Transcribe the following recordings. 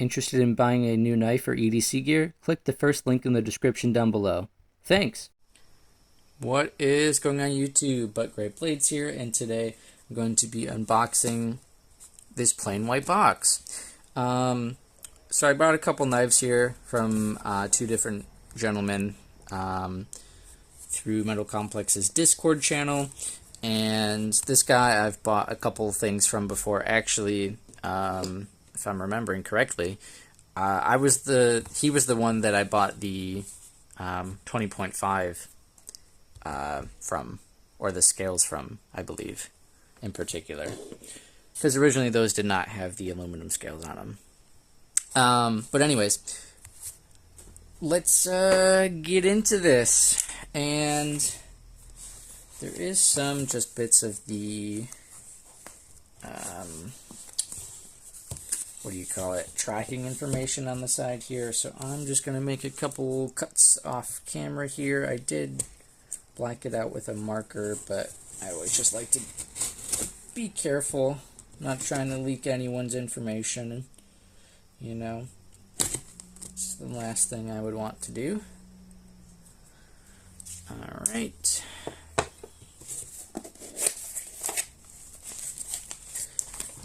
Interested in buying a new knife or EDC gear? Click the first link in the description down below. Thanks! What is going on YouTube? But Great Blades here, and today I'm going to be unboxing this plain white box. So I bought a couple knives here from two different gentlemen through Metal Complex's Discord channel, and this guy I've bought a couple things from before. Actually, if I'm remembering correctly, he was the one that I bought the 20.5 from, or the scales from, I believe, in particular, because originally those did not have the aluminum scales on them. But anyways, let's get into this. And there is some just bits of the what do you call it, tracking information on the side here, so I'm just gonna make a couple cuts off camera here. I did black it out with a marker, but I always just like to be careful, not trying to leak anyone's information, you know. It's the last thing I would want to do. Alright.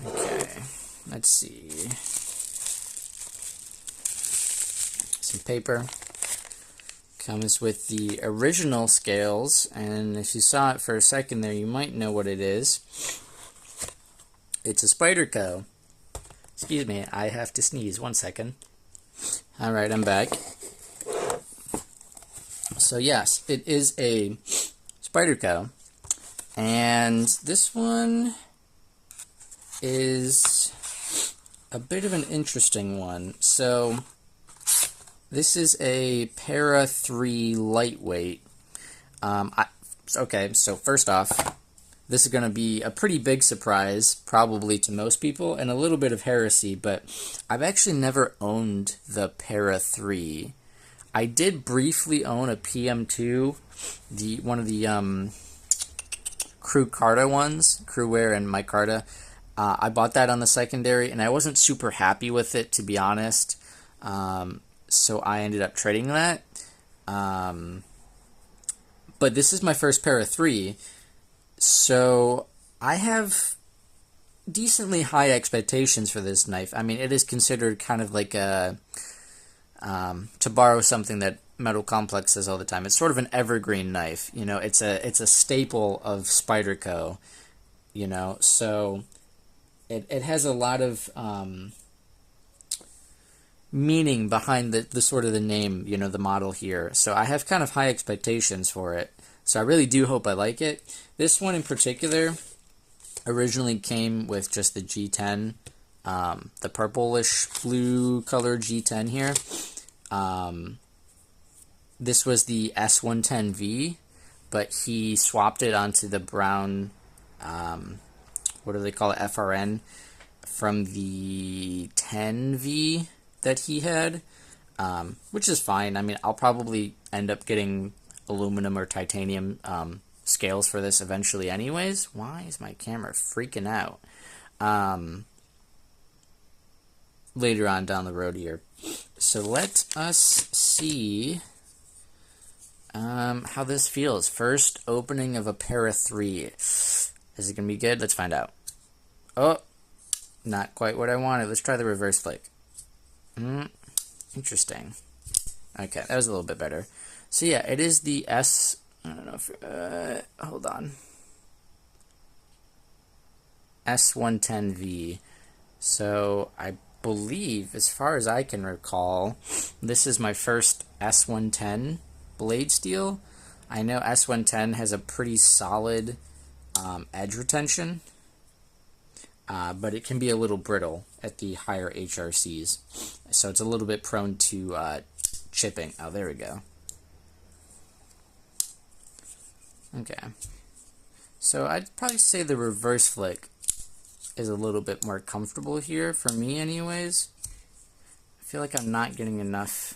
Okay, let's see. Some paper. Comes with the original scales, and if you saw it for a second there, you might know what it is. It's a Spyderco. Excuse me, I have to sneeze. 1 second. Alright, I'm back. So yes, it is a Spyderco, and this one is a bit of an interesting one. So this is a Para 3 lightweight. Okay, so first off, this is going to be a pretty big surprise, probably to most people, and a little bit of heresy, but I've actually never owned the Para 3. I did briefly own a PM2, one of the Crew Carta ones, Crewwear and Micarta. I bought that on the secondary, and I wasn't super happy with it, to be honest. So I ended up trading that. But this is my first Para 3, so I have decently high expectations for this knife. I mean, it is considered kind of like a... to borrow something that Metal Complex says all the time, it's sort of an evergreen knife. You know, it's a staple of Spyderco. You know, so it has a lot of meaning behind the sort of the name, you know, the model here. So I have kind of high expectations for it. So I really do hope I like it. This one in particular originally came with just the G10. The purplish blue color G10 here. This was the S110V, but he swapped it onto the brown, what do they call it, FRN, from the 10V that he had, which is fine. I mean, I'll probably end up getting aluminum or titanium scales for this eventually anyways. Why is my camera freaking out? Later on down the road here. So let us see how this feels. First opening of a Para 3. Is it going to be good? Let's find out. Oh, not quite what I wanted. Let's try the reverse flick. Interesting. Okay, that was a little bit better. So yeah, it is the I don't know if, hold on. S110V. So I believe, as far as I can recall, this is my first S110 blade steel. I know S110 has a pretty solid edge retention, but it can be a little brittle at the higher HRCs, so it's a little bit prone to chipping. Oh, there we go. Okay, so I'd probably say the reverse flick is a little bit more comfortable here for me anyways. I feel like I'm not getting enough.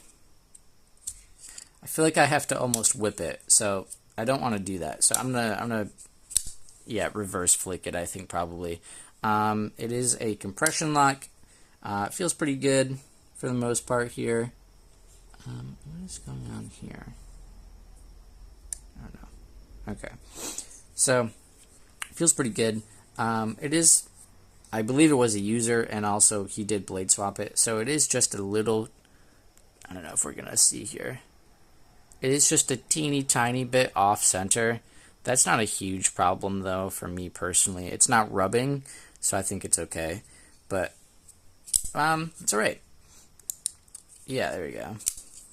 I feel like I have to almost whip it, so I don't want to do that. So I'm gonna yeah, reverse flick it, I think, probably. It is a compression lock. It feels pretty good. for the most part here. What is going on here? I don't know. Okay, so feels pretty good. It is, I believe it was a user, and also he did blade swap it, so it is just a little, I don't know if we're gonna see here. It is just a teeny tiny bit off center. That's not a huge problem though for me personally. It's not rubbing, so I think it's okay. But it's alright. Yeah, there we go.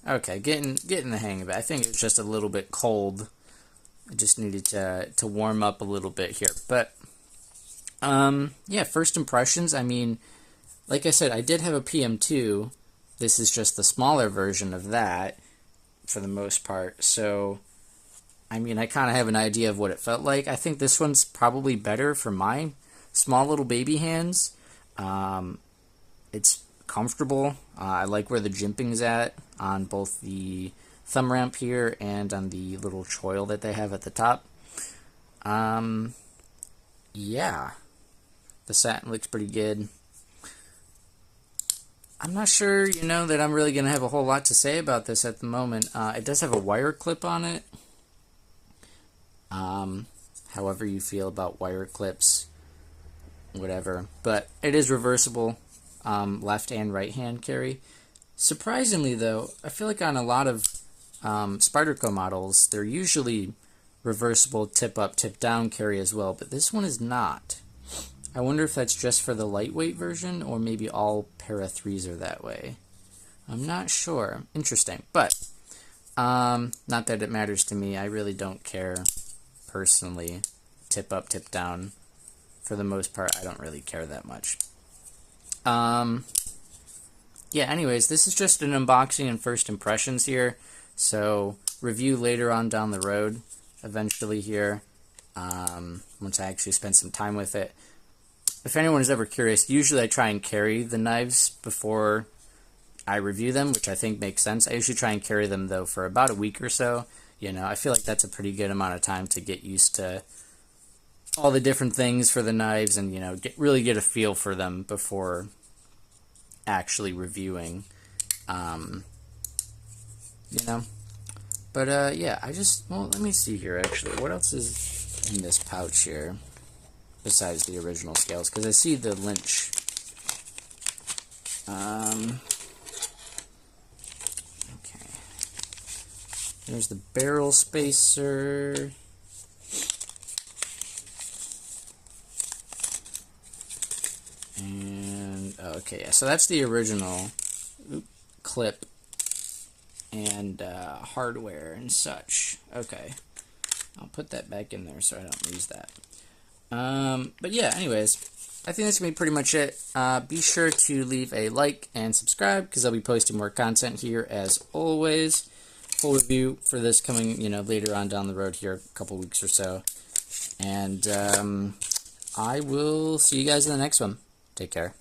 Okay, getting the hang of it. I think it's just a little bit cold. I just needed to warm up a little bit here. But yeah, first impressions, I mean, like I said, I did have a PM2. This is just the smaller version of that for the most part. So, I mean, I kind of have an idea of what it felt like. I think this one's probably better for my small little baby hands. It's comfortable. I like where the jimping's at on both the thumb ramp here and on the little choil that they have at the top. Yeah, the satin looks pretty good. I'm not sure, that I'm really going to have a whole lot to say about this at the moment. It does have a wire clip on it. However you feel about wire clips, whatever. But it is reversible, left and right hand carry. Surprisingly, though, I feel like on a lot of Spyderco models, they're usually reversible tip up, tip down carry as well, but this one is not. I wonder if that's just for the lightweight version, or maybe all Para 3s are that way. I'm not sure. Interesting. But, not that it matters to me. I really don't care, personally. Tip up, tip down. For the most part, I don't really care that much. Yeah, anyways, this is just an unboxing and first impressions here. So, review later on down the road, eventually here, once I actually spend some time with it. If anyone is ever curious, usually I try and carry the knives before I review them, which I think makes sense. I usually try and carry them, though, for about a week or so. I feel like that's a pretty good amount of time to get used to all the different things for the knives and, really get a feel for them before actually reviewing, But, yeah, well, let me see here, actually. What else is in this pouch here? Besides the original scales, because I see the Lynch. Okay. There's the barrel spacer. And, okay, yeah, so that's the original clip and hardware and such. Okay. I'll put that back in there so I don't lose that. But yeah, anyways, I think that's going to be pretty much it. Be sure to leave a like and subscribe, because I'll be posting more content here as always. Full review for this coming, later on down the road here, a couple weeks or so. And I will see you guys in the next one. Take care.